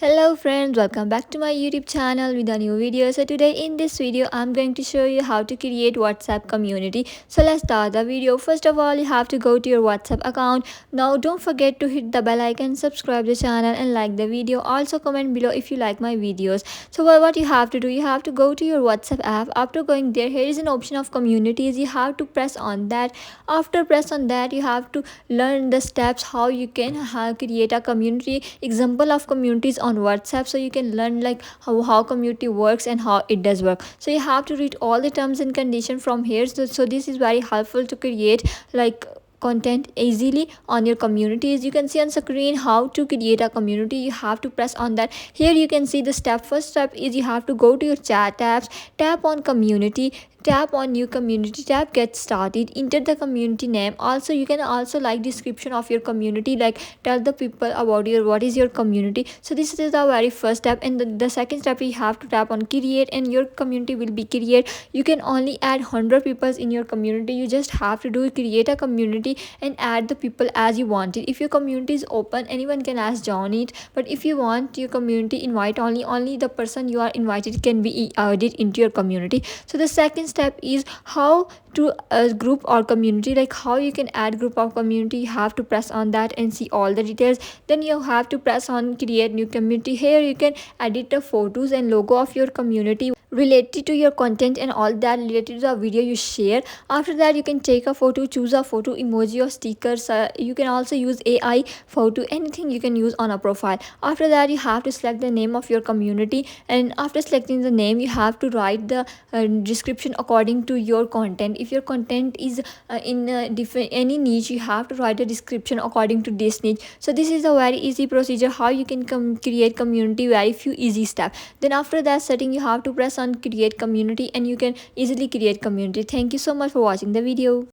Hello friends, welcome back to my YouTube channel with a new video. So today in this video I'm going to show you how to create WhatsApp community. So let's start the video. First of all, you have to go to your WhatsApp account. Now don't forget to hit the bell icon, subscribe the channel and like the video. Also comment below if you like my videos. So what you have to do, you have to go to your WhatsApp app. After going there, here is an option of communities. You have to press on that. After press on that, you have to learn the steps how you can create a community, example of communities on WhatsApp, so you can learn like how community works and how it does work. So you have to read all the terms and conditions from here. So this is very helpful to create like content easily on your communities. You can see on screen how to create a community. You have to press on that. Here you can see the step. First step is you have to go to your chat tabs, tap on community, tap on new community, tap get started, enter the community name. Also you can also like description of your community, like tell the people about your what is your community. So this is the very first step, and the second step you have to tap on create and your community will be created. You can only add 100 people in your community. You just have to do create a community and add the people as you want it. If your community is open, anyone can ask join it, but if you want your community invite only the person you are invited can be added into your community. So the second step is how to group or community, like how you can add group of community. You have to press on that and see all the details. Then you have to press on create new community. Here you can edit the photos and logo of your community related to your content and all that related to the video you share. After that you can take a photo, choose a photo, emoji or stickers. You can also use AI photo, anything you can use on a profile. After that you have to select the name of your community, and after selecting the name you have to write the description according to your content. If your content is in different any niche, you have to write a description according to this niche. So this is a very easy procedure how you can create community, very few easy steps. Then after that setting you have to press on create community and you can easily create community. Thank you so much for watching the video.